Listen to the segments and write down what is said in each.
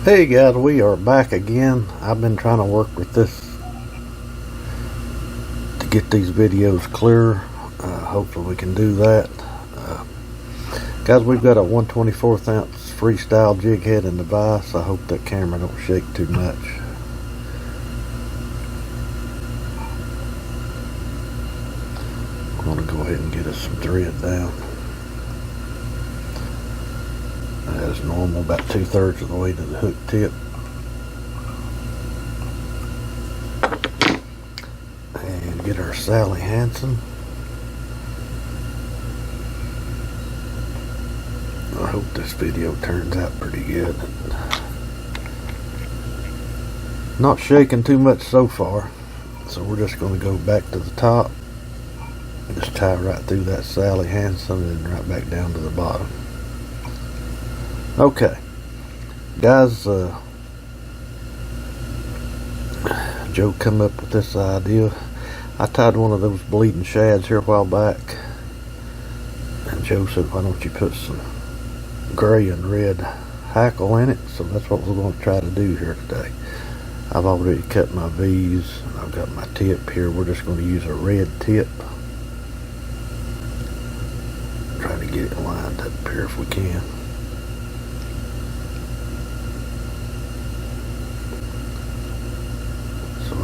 Hey guys, we are back again. I've been trying to work with this to get these videos clearer. Hopefully we can do that. Guys, we've got a 1/24 ounce freestyle jig head in the vise. I hope that camera don't shake too much. I'm going to go ahead and get us some thread down. As normal, about 2/3 of the way to the hook tip. And get our Sally Hansen. I hope this video turns out pretty good. Not shaking too much so far, so we're just going to go back to the top. Just tie right through that Sally Hansen and right back down to the bottom. Okay, guys, Joe come up with this idea. I tied one of those bleeding shads here a while back, and Joe said, why don't you put some gray and red hackle in it? So that's what we're going to try to do here today. I've already cut my V's. I've got my tip here. We're just going to use a red tip. Try to get it lined up here if we can.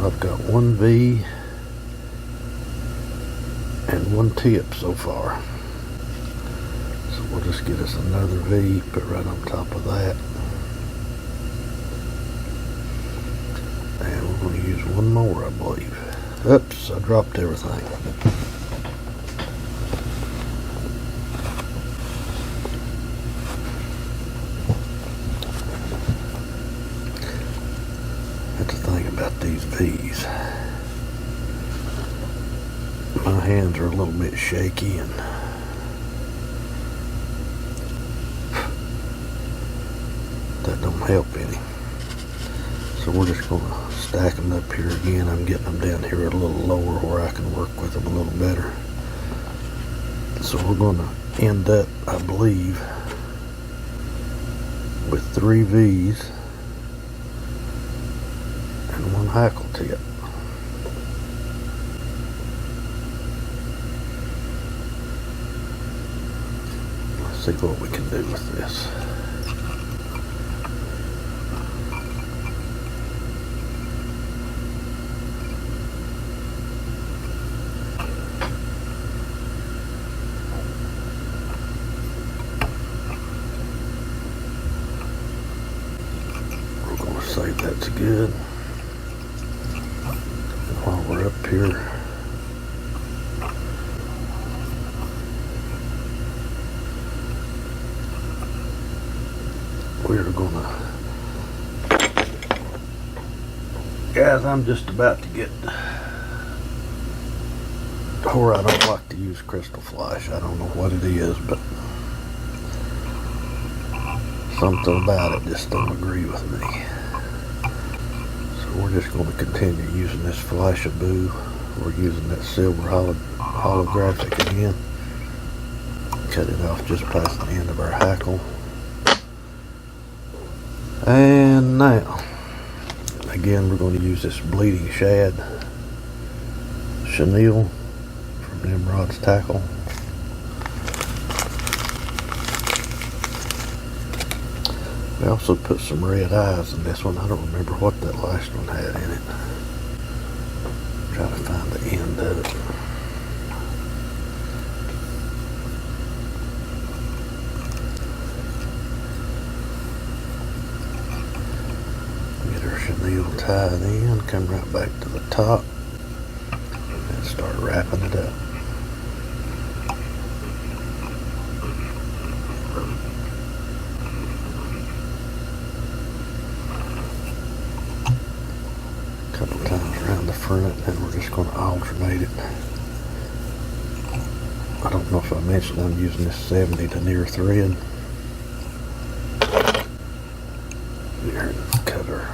I've got one V and one tip so far. So we'll just get us another V, put right on top of that. And we're going to use one more, I believe. Oops, I dropped everything. About these V's, my hands are a little bit shaky and that don't help any, so we're just going to stack them up here again. I'm getting them down here a little lower where I can work with them a little better. So we're going to end up, I believe, with 3 V's and one hackle tip. Let's see what we can do with this. We're going to say that's good. While we're up here, we're gonna, guys, I'm just about to get where I don't like to use crystal flash. I don't know what it is, but something about it just don't agree with me. We're just going to continue using this Flash-A-Boo. We're using that silver holographic again. Cut it off just past the end of our hackle. And now, again, we're going to use this bleeding shad chenille from Nimrod's Tackle. We also put some red eyes in this one. I don't remember what that last one had in it. Try to find the end of it. Get our chenille tied in, come right back to the top, and start wrapping it up. Couple times around the front, and we're just going to alternate it. I don't know if I mentioned I'm using this 70 denier thread. Here, cut our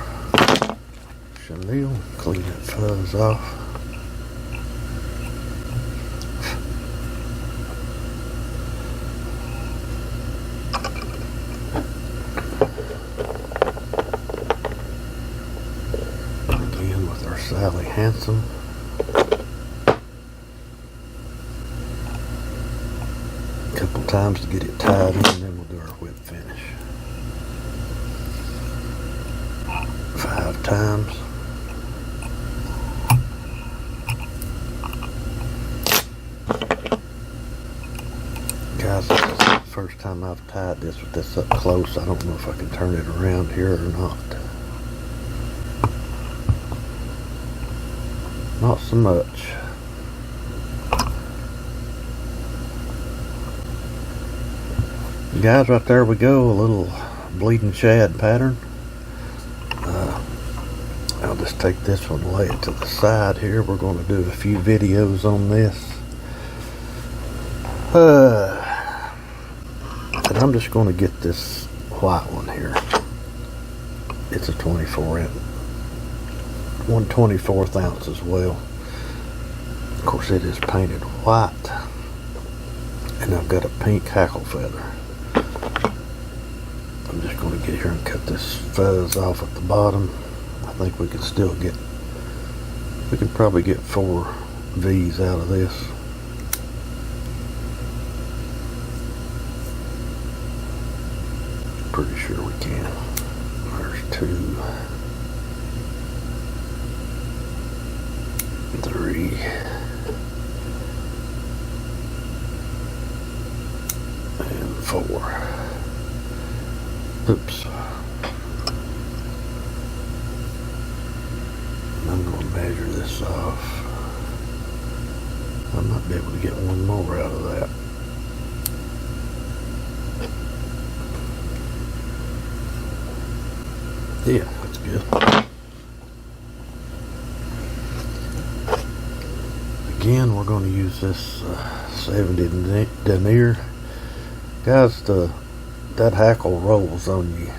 old-fashioned deal. Clean that fuzz off. Again with our Sally Hansen. A couple times to get it tied in, and then we'll do our whip finish. 5 times. Guys, this is the first time I've tied this with this up close. I don't know if I can turn it around here or not. Not so much. Guys, right there we go, a little bleeding shad pattern. I'll just take this one and lay it to the side here. We're going to do a few videos on this. And I'm just going to get this white one here. It's a 1/24 ounce as well. Of course, it is painted white. And I've got a pink hackle feather. I'm just going to get here and cut this fuzz off at the bottom. I think we can still get, we can probably get 4 V's out of this. Pretty sure we can. There's 2, 3, and 4. Oops. I'm going to measure this off. I might be able to get one more out of that. Yeah, that's good. Again, we're going to use this 70 denier. Guys, that hackle rolls on you.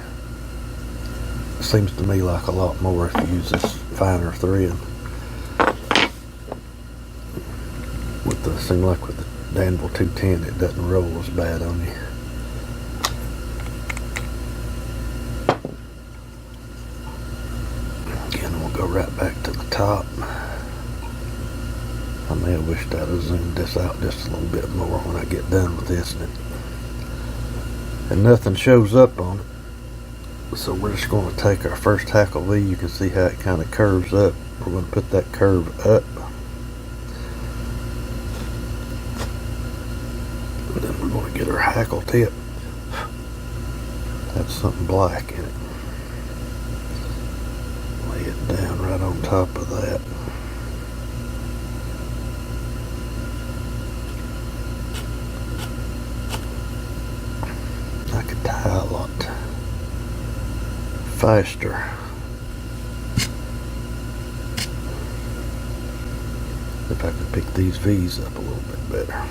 Seems to me like a lot more if you use this finer thread. Seems like with the Danville 210 it doesn't roll as bad on you. Again, we'll go right back to the top. I may have wished I'd have zoomed this out just a little bit more when I get done with this, and nothing shows up on it. So we're just going to take our first hackle V. You can see how it kind of curves up. We're going to put that curve up. And then we're going to get our hackle tip. That's something black in it. Lay it down right on top of that. I could tie a lot faster. If I could pick these V's up a little bit better.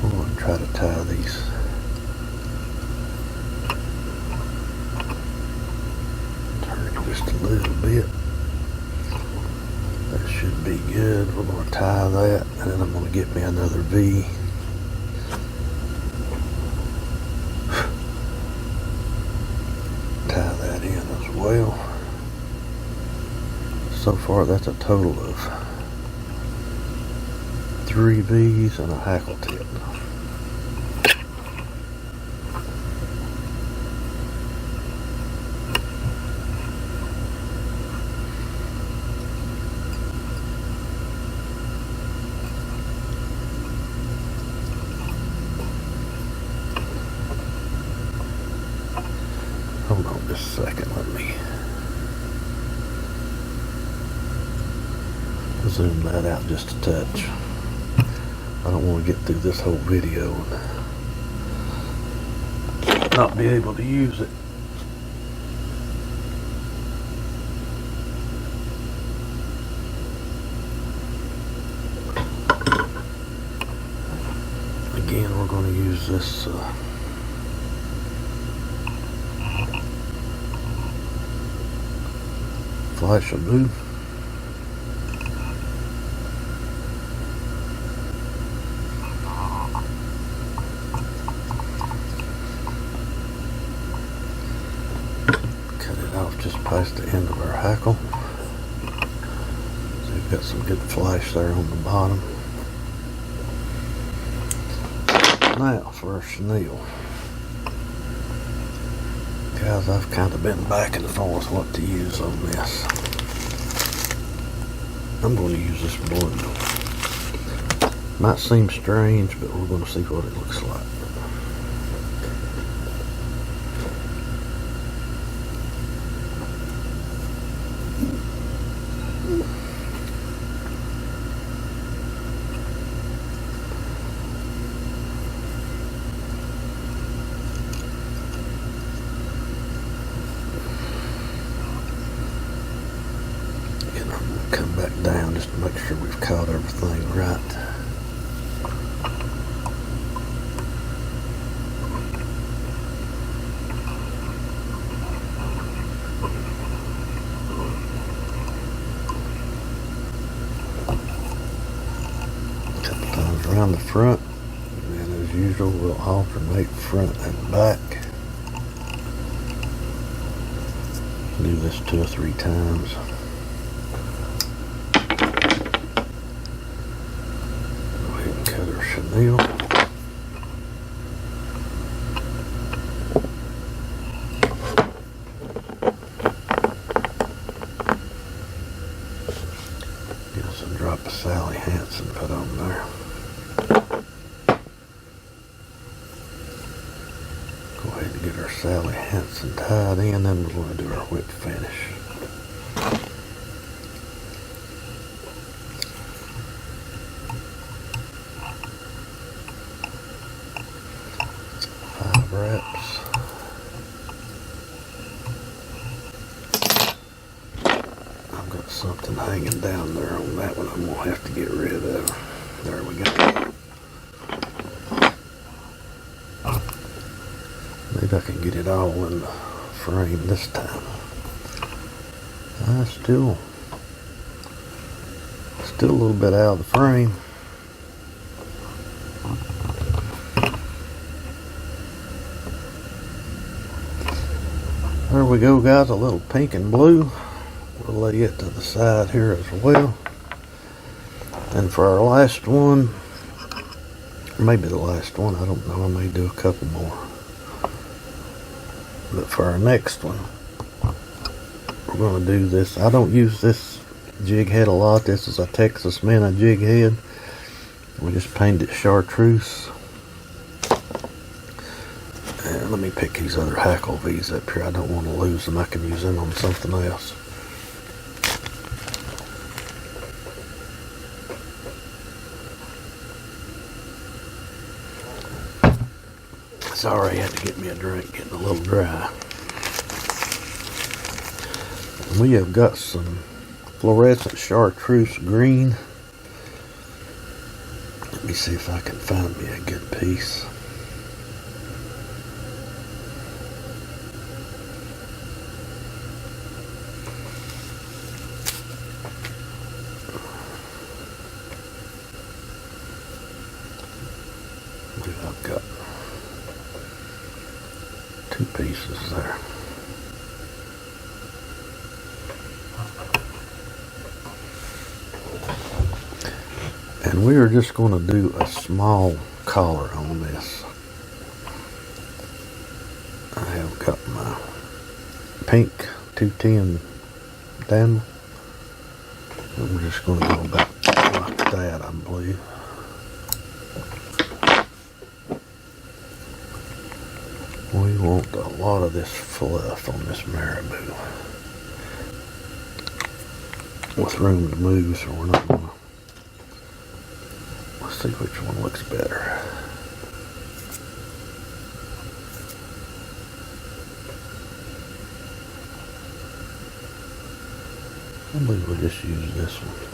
I'm going to try to tie these. Turn it just a little bit. That should be good. We're going to tie that, and then I'm going to get me another V. Tie that in as well. So far, that's a total of 3 V's and a hackle tip. Hold on just a second, let me zoom that out just a touch. I don't want to get through this whole video and not be able to use it. Again, we're going to use this flash of blue. Cut it off just past the end of our hackle. So we've got some good flash there on the bottom. Now for our chenille. Guys, I've kind of been back and forth what to use on this. I'm going to use this blue. Might seem strange, but we're going to see what it looks like. Come back down just to make sure we've caught everything right. A couple times around the front, and as usual we'll alternate front and back. Do this 2 or 3 times. Chenille. Get us a drop of Sally Hansen put on there. Go ahead and get our Sally Hansen tied in, then we're going to do our whip finish. Wraps. I've got something hanging down there on that one I'm going to have to get rid of. There we go. Maybe I can get it all in the frame this time. Still a little bit out of the frame. There we go, guys, a little pink and blue. We'll lay it to the side here as well. And for our last one, maybe the last one, I don't know, I may do a couple more. But for our next one, we're going to do this. I don't use this jig head a lot. This is a Texas Minnow jig head. We just painted it chartreuse. And let me pick these other hackle V's up here. I don't want to lose them. I can use them on something else. Sorry, I had to get me a drink, getting a little dry. We have got some fluorescent chartreuse green. Let me see if I can find me a good piece. I've got 2 pieces there. And we are just going to do a small collar on this. I have got my pink 210 down. And we're just going to go about like that, I believe. We want a lot of this fluff on this marabou with room to move, so we're not going to. Let's see which one looks better. I believe we'll just use this one.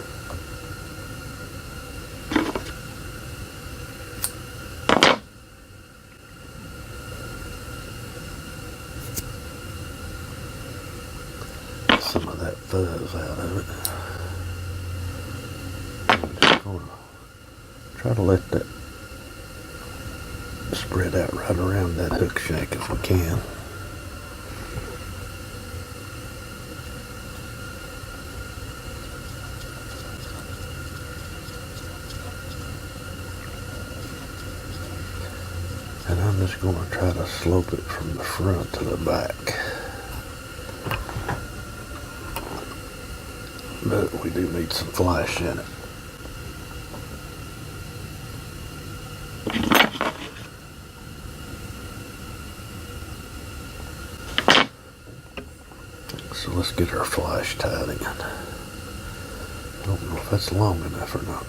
some of that fuzz out of it. I'm just going to try to let that spread out right around that hook shank if we can. And I'm just going to try to slope it from the front to the back. But we do need some flash in it. So let's get our flash tied in. I don't know if that's long enough or not.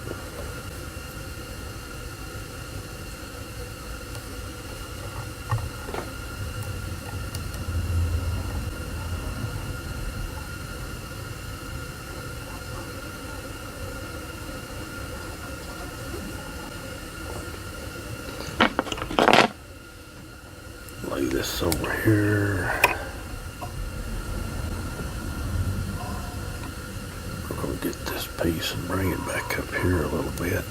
Lay this over here. We're going to get this piece and bring it back up here a little bit.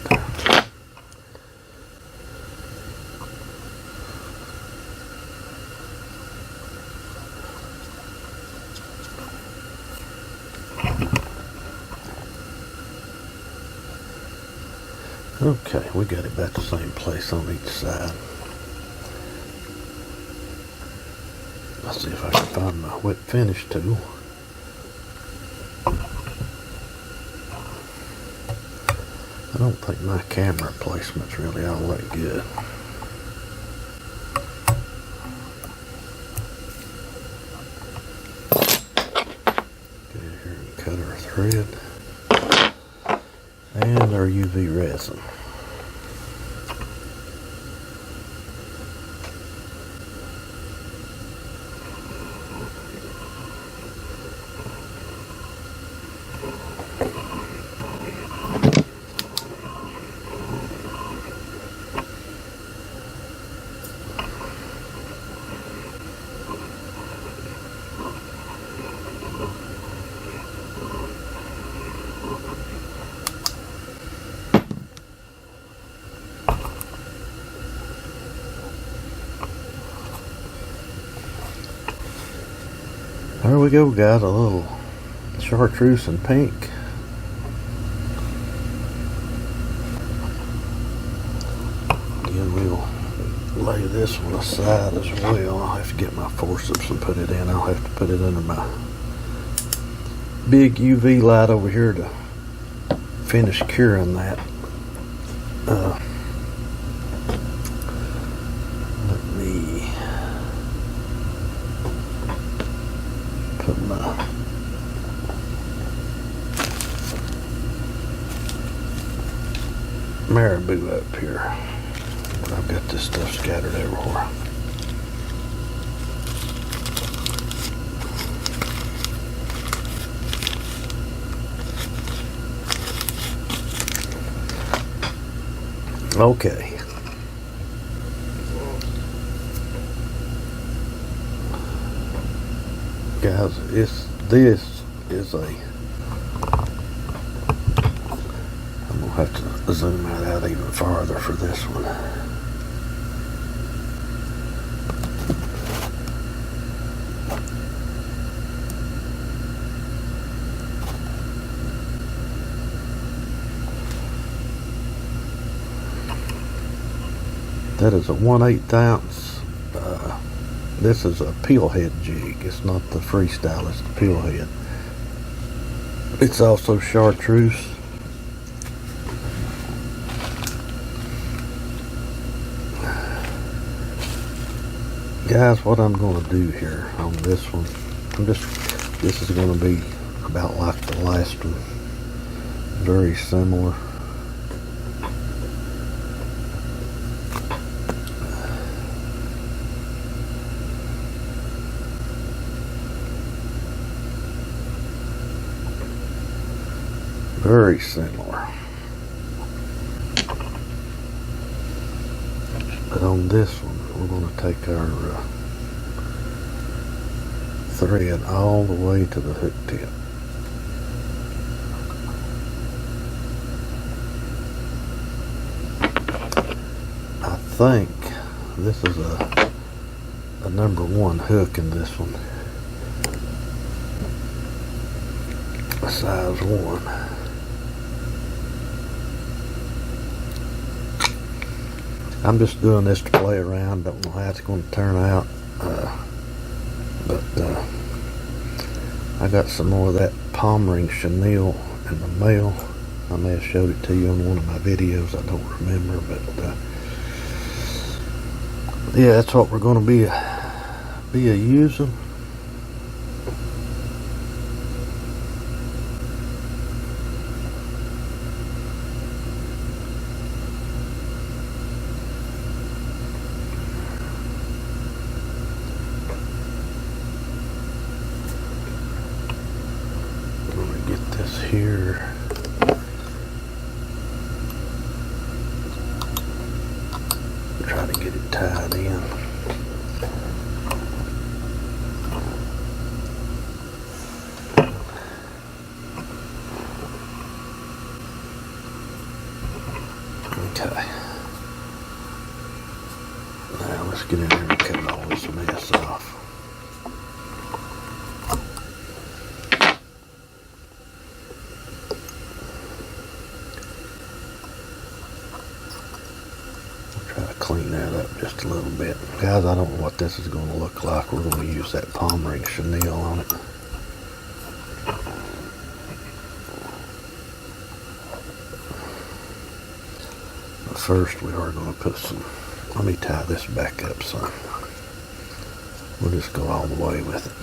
Okay, we got it about the same place on each side. Let's see if I can find my wet finish tool. I don't think my camera placement's really all that good. Get in here and cut our thread and our UV resin. There we go, guys, a little chartreuse and pink. Again, we'll lay this one aside as well. I'll have to get my forceps and put it in. I'll have to put it under my big UV light over here to finish curing that. Let me put my marabou up here. I've got this stuff scattered everywhere. Okay. Guys, this is a, I'm gonna have to zoom that out even farther for this one. That is a 1/8 ounce. This is a peel head jig. It's not the freestyle, it's the peel head. It's also chartreuse. Guys, what I'm going to do here on this one, this is going to be about like the last one. Very similar. Very similar. But on this one, we're going to take our thread all the way to the hook tip. I think this is a number 1 hook in this one, a size 1. I'm just doing this to play around. Don't know how it's going to turn out, but I got some more of that palm ring chenille in the mail. I may have showed it to you on one of my videos. I don't remember, but yeah, that's what we're going to be using. This here, try to get it tied in. Okay, now let's get in there and cut all this mess off. Clean that up just a little bit. Guys, I don't know what this is going to look like. We're going to use that palm ring chenille on it. But first we are going to put some, let me tie this back up some. We'll just go all the way with it.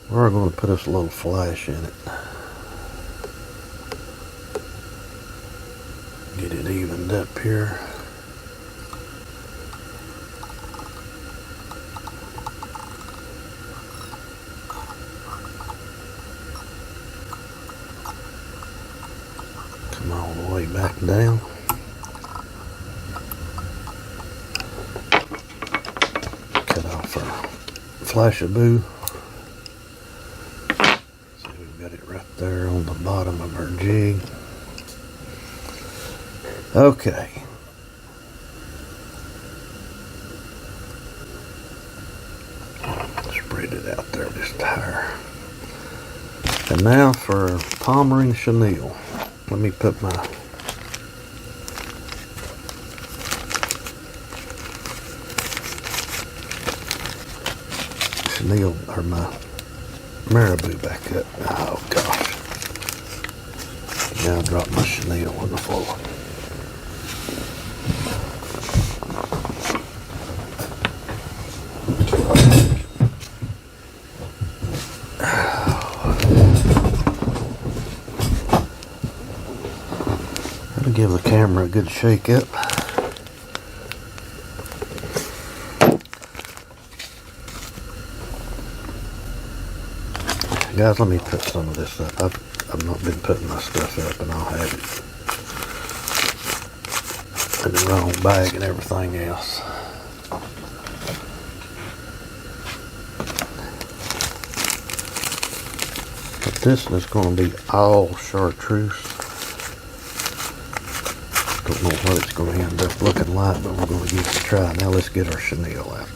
We're going to put us a little flash in it. Get it evened up here. Come all the way back down. Cut off our flash-a-boo. See, we've got it right there on the bottom of our jig. Okay. Spread it out there just higher. And now for palm ring chenille. Let me put my chenille or my marabou back up. Oh gosh. Now I dropped my chenille on the floor. That'll give the camera a good shake up. Guys, let me put some of this up. I've not been putting my stuff up, and I'll have it in the wrong bag and everything else. But this is going to be all chartreuse. Don't know what it's going to end up looking like, but we're going to give it a try. Now let's get our chenille out.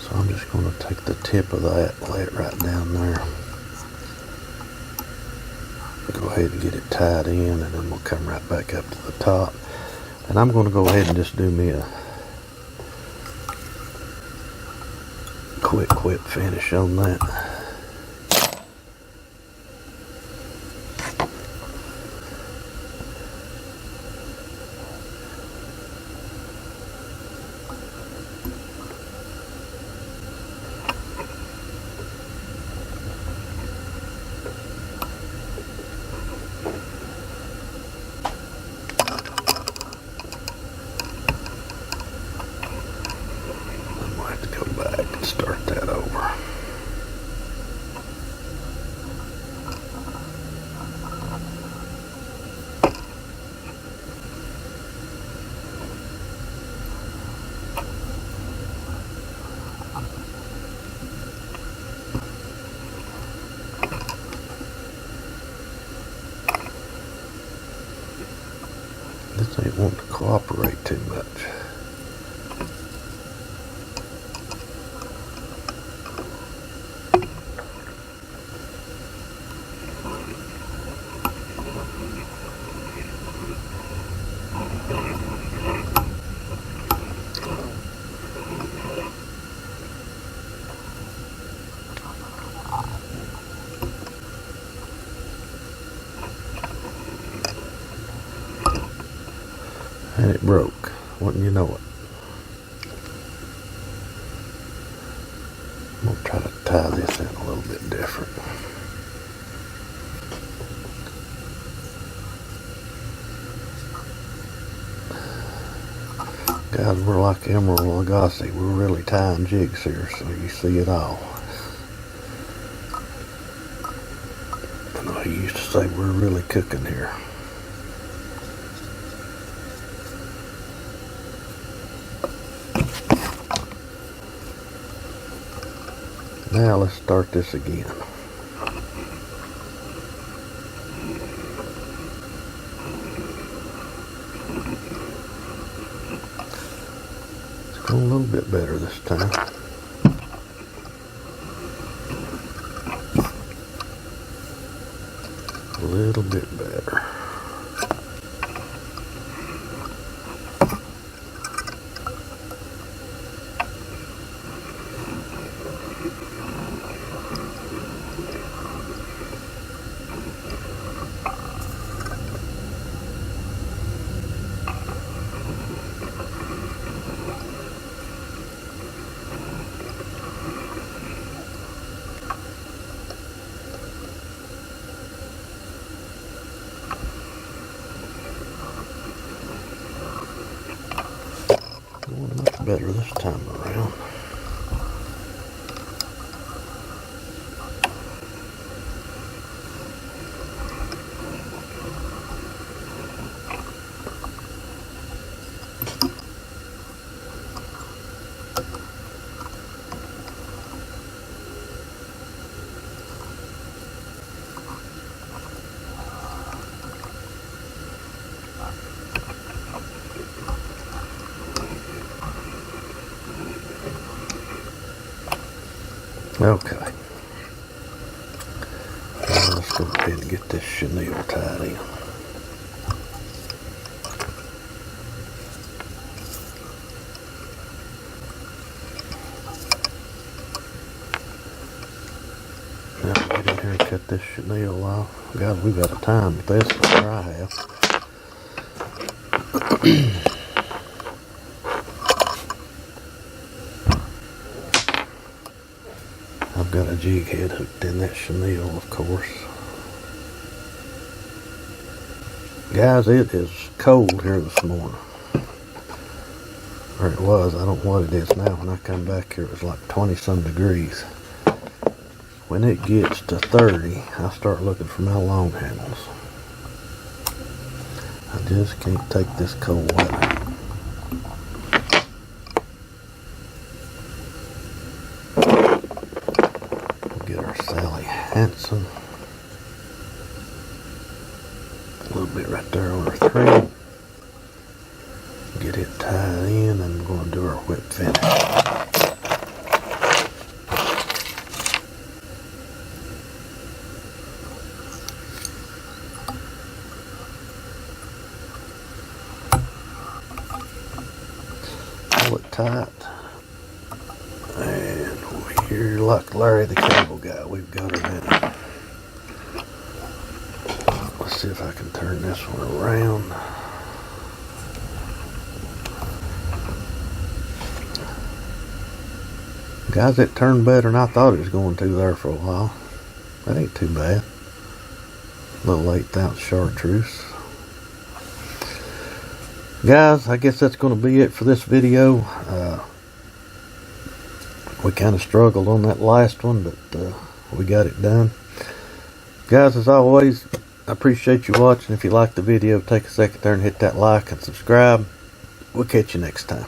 So I'm just going to take the tip of that, lay it right down there. Go ahead and get it tied in, and then we'll come right back up to the top. And I'm going to go ahead and just do me a quick finish on that. Start that over. This ain't wanting to cooperate too much. And it broke, wouldn't you know it? I'm going to try to tie this in a little bit different. Guys, we're like Emerald Lagasse. We're really tying jigs here, so you see it all. I know he used to say we're really cooking here. Now let's start this again. It's going a little bit better this time. A little bit better. Going much better this time around. Okay. Now let's go ahead and get this chenille tied in. Now get in here and cut this chenille off. God, we've got a time with this, or I have. I've got a jig head hooked in that chenille, of course. Guys, it is cold here this morning. Or it was, I don't know what it is now. When I come back here, it was like 20-some degrees. When it gets to 30, I start looking for my long handles. I just can't take this cold weather. Get our Sally Hansen. A little bit right there on our thread. Get it tied in, and I'm going to do our whip finish. Pull it tight. And we're like Larry the Cable Guy. We've got her in. Let's see if I can turn this one around. Guys, it turned better than I thought it was going to there for a while. That ain't too bad. Little 1/8 ounce chartreuse. Guys, I guess that's going to be it for this video. We kind of struggled on that last one, but we got it done. Guys, as always, I appreciate you watching. If you like the video, take a second there and hit that like and subscribe. We'll catch you next time.